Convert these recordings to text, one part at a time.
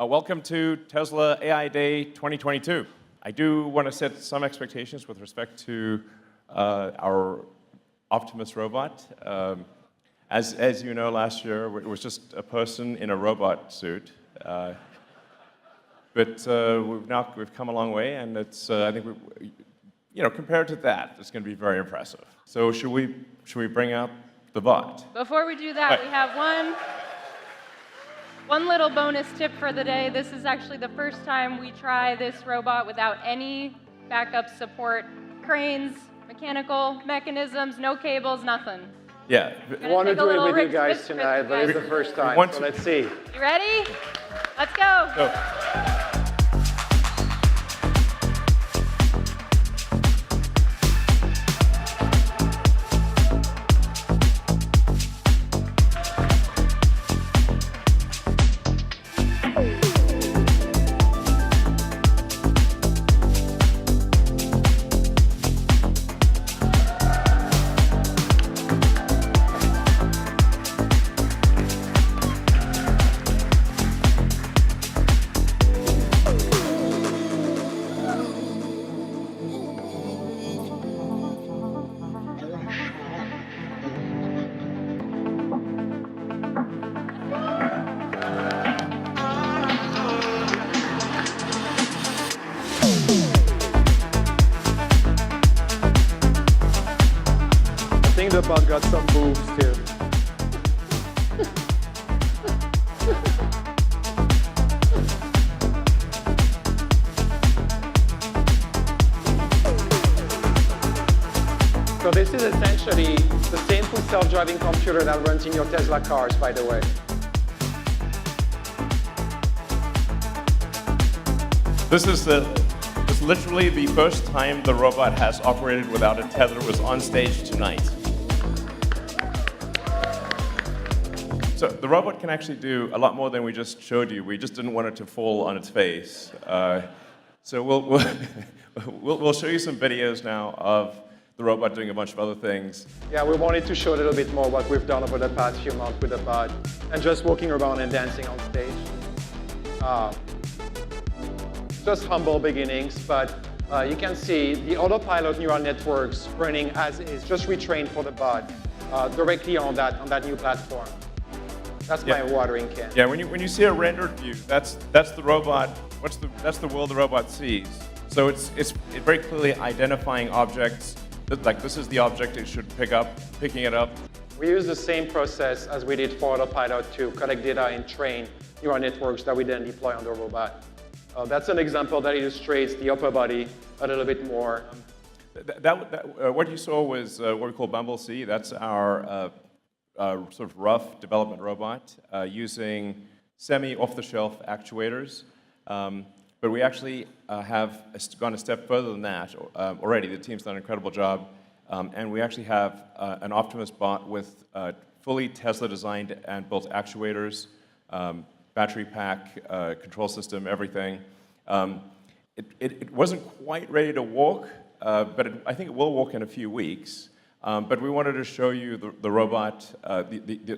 Welcome to Tesla AI Day 2022. I do want to set some expectations with respect to our Optimus robot. As you know, last year it was just a person in a robot suit. But we've come a long way, and it's I think compared to that, it's going to be very impressive. So should we bring out the bot? Before we do that, we have one little bonus tip for the day. This is actually the first time we try this robot without any backup support, cranes, mechanical mechanisms, no cables, nothing. Yeah. I want to do it with you guys tonight, but it's the first time, so let's see. You ready? Let's go. Go. I think the bot got some moves too. So this is essentially the same full self-driving computer that runs in your Tesla cars, by the way. This is literally the first time the robot has operated without a tether. Was on stage tonight. So the robot can actually do a lot more than we just showed you. We just didn't want it to fall on its face. So we'll show you some videos now of the robot doing a bunch of other things. Yeah, we wanted to show a little bit more what we've done over the past few months with the bot, and just walking around and dancing on stage. Just humble beginnings, but you can see the autopilot neural networks running as is, just retrained for the bot directly on that new platform. That's my watering can. Yeah, when you see a rendered view, that's the robot. That's the world the robot sees. So it's very clearly identifying objects. Like this is the object it should picking it up. We use the same process as we did for autopilot to collect data and train neural networks that we then deploy on the robot. That's an example that illustrates the upper body a little bit more. What you saw was what we call Bumble C. That's our sort of rough development robot using semi-off-the-shelf actuators. But we actually have gone a step further than that already. The team's done an incredible job. And we actually have an Optimus bot with fully Tesla-designed and built actuators, battery pack, control system, everything. It wasn't quite ready to walk, but I think it will walk in a few weeks. But we wanted to show you the robot,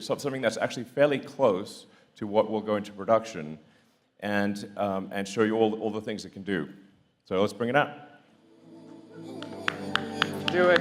something that's actually fairly close to what will go into production, and show you all the things it can do. So let's bring it out. Do it.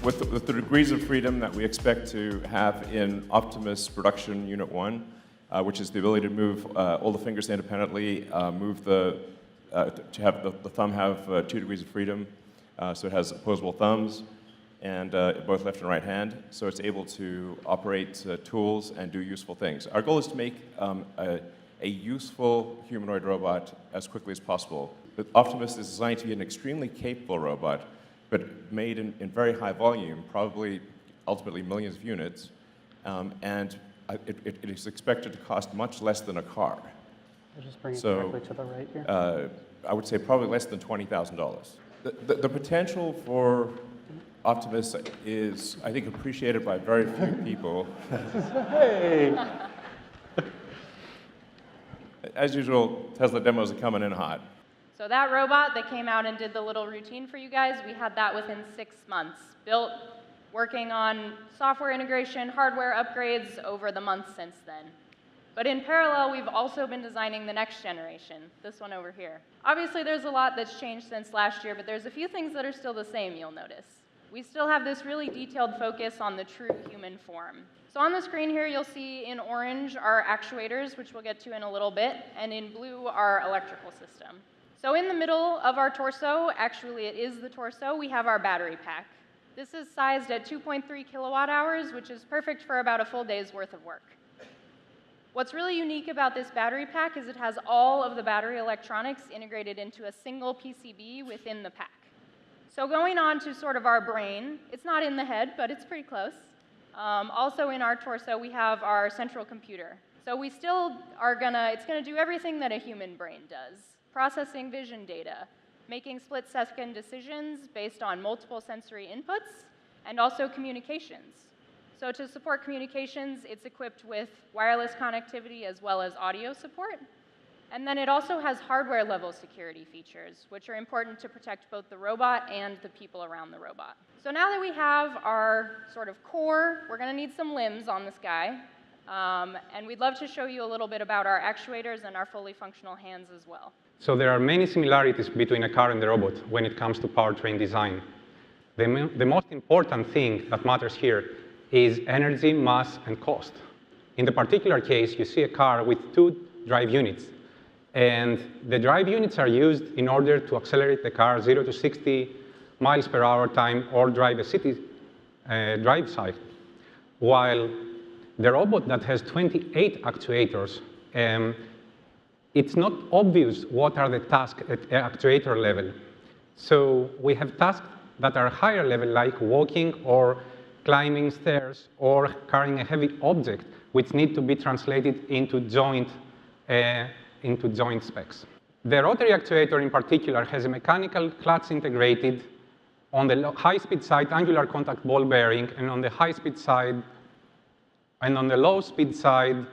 With the degrees of freedom that we expect to have in Optimus Production Unit 1, which is the ability to move all the fingers independently, to have the thumb have 2 degrees of freedom, so it has opposable thumbs, and both left and right hand, so it's able to operate tools and do useful things. Our goal is to make a useful humanoid robot as quickly as possible. The Optimus is designed to be an extremely capable robot, but made in very high volume, probably ultimately millions of units, and it is expected to cost much less than a car. I'll just bring it So, directly to the right here. I would say probably less than $20,000. The potential for Optimus is, I think, appreciated by very few people. Hey! As usual, Tesla demos are coming in hot. So that robot that came out and did the little routine for you guys, we had that within 6 months. Built, working on software integration, hardware upgrades over the months since then. But in parallel, we've also been designing the next generation, this one over here. Obviously, there's a lot that's changed since last year, but there's a few things that are still the same, you'll notice. We still have this really detailed focus on the true human form. So on the screen here, you'll see in orange our actuators, which we'll get to in a little bit, and in blue, our electrical system. So in the middle of our torso, actually it is the torso, we have our battery pack. This is sized at 2.3 kilowatt hours, which is perfect for about a full day's worth of work. What's really unique about this battery pack is it has all of the battery electronics integrated into a single PCB within the pack. So going on to sort of our brain, it's not in the head, but it's pretty close. Also in our torso, we have our central computer. So we still are it's gonna do everything that a human brain does. Processing vision data, making split-second decisions based on multiple sensory inputs, and also communications. So to support communications, it's equipped with wireless connectivity as well as audio support. And then it also has hardware-level security features, which are important to protect both the robot and the people around the robot. So now that we have our sort of core, we're going to need some limbs on this guy. And we'd love to show you a little bit about our actuators and our fully functional hands as well. So there are many similarities between a car and the robot when it comes to powertrain design. The most important thing that matters here is energy, mass, and cost. In the particular case, you see a car with 2 drive units. And the drive units are used in order to accelerate the car 0 to 60 miles per hour time or drive a city drive cycle. While the robot that has 28 actuators, it's not obvious what are the tasks at actuator level. So we have tasks that are higher level, like walking or climbing stairs or carrying a heavy object, which need to be translated into joint specs. The rotary actuator in particular has a mechanical clutch integrated on the high-speed side, angular contact ball bearing, and on the high-speed side, and on the low-speed side,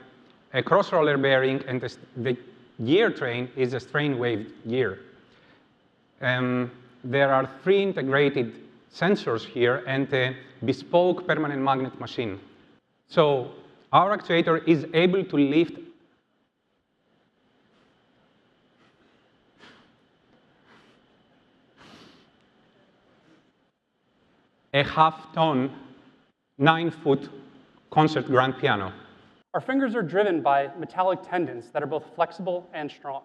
a cross-roller bearing, and the gear train is a strain wave gear. There are 3 integrated sensors here and a bespoke permanent magnet machine. So our actuator is able to lift a half-ton, 9-foot concert grand piano. Our fingers are driven by metallic tendons that are both flexible and strong.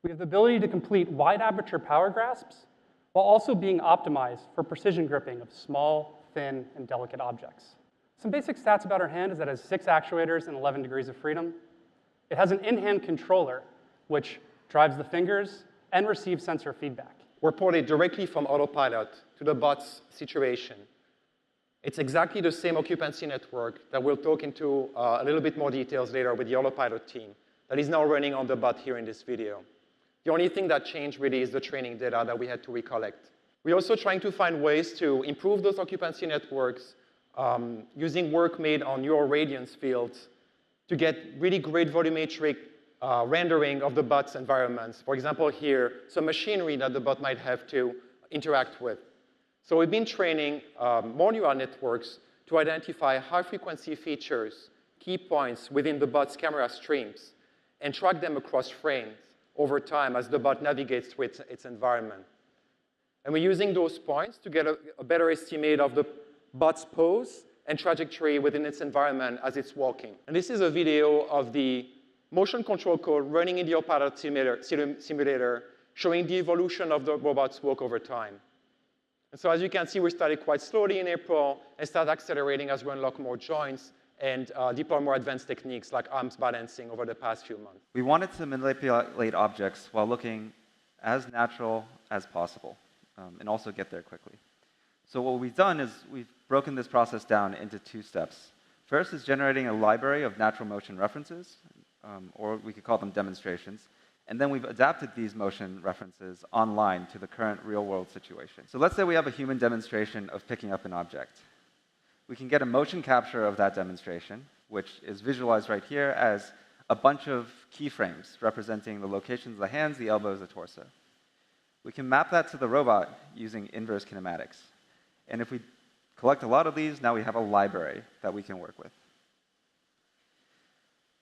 We have the ability to complete wide aperture power grasps while also being optimized for precision gripping of small, thin, and delicate objects. Some basic stats about our hand is that it has 6 actuators and 11 degrees of freedom. It has an in-hand controller, which drives the fingers and receives sensor feedback. We're ported directly from autopilot to the bot's situation. It's exactly the same occupancy network that we'll talk into a little bit more details later with the autopilot team that is now running on the bot here in this video. The only thing that changed really is the training data that we had to recollect. We're also trying to find ways to improve those occupancy networks using work made on neural radiance fields to get really great volumetric rendering of the bot's environments. For example, here, some machinery that the bot might have to interact with. So we've been training more neural networks to identify high-frequency features, key points within the bot's camera streams, and track them across frames over time as the bot navigates through its environment. And we're using those points to get a better estimate of the bot's pose and trajectory within its environment as it's walking. And this is a video of the motion control code running in the autopilot simulator showing the evolution of the robot's walk over time. And so as you can see, we started quite slowly in April and started accelerating as we unlock more joints and deploy more advanced techniques like arms balancing over the past few months. We wanted to manipulate objects while looking as natural as possible and also get there quickly. So what we've done is we've broken this process down into 2 steps. First is generating a library of natural motion references, or we could call them demonstrations. And then we've adapted these motion references online to the current real-world situation. So let's say we have a human demonstration of picking up an object. We can get a motion capture of that demonstration, which is visualized right here as a bunch of keyframes representing the locations of the hands, the elbows, the torso. We can map that to the robot using inverse kinematics. And if we collect a lot of these, now we have a library that we can work with.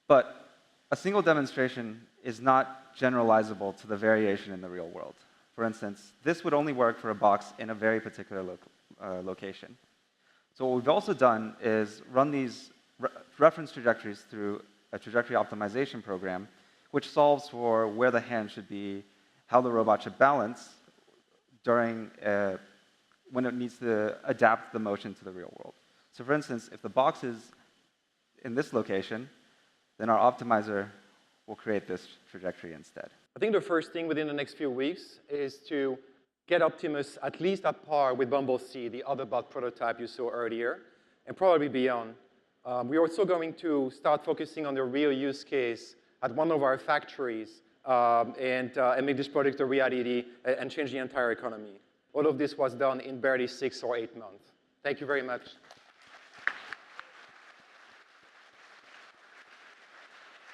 But a single demonstration is not generalizable to the variation in the real world. For instance, this would only work for a box in a very particular location. So what we've also done is run these reference trajectories through a trajectory optimization program, which solves for where the hand should be, how the robot should balance during when it needs to adapt the motion to the real world. So for instance, if the box is in this location, then our optimizer will create this trajectory instead. I think the first thing within the next few weeks is to get Optimus at least at par with Bumblebee, the other bot prototype you saw earlier, and probably beyond. We're also going to start focusing on the real use case at one of our factories and make this product a reality and change the entire economy. All of this was done in barely 6 or 8 months. Thank you very much.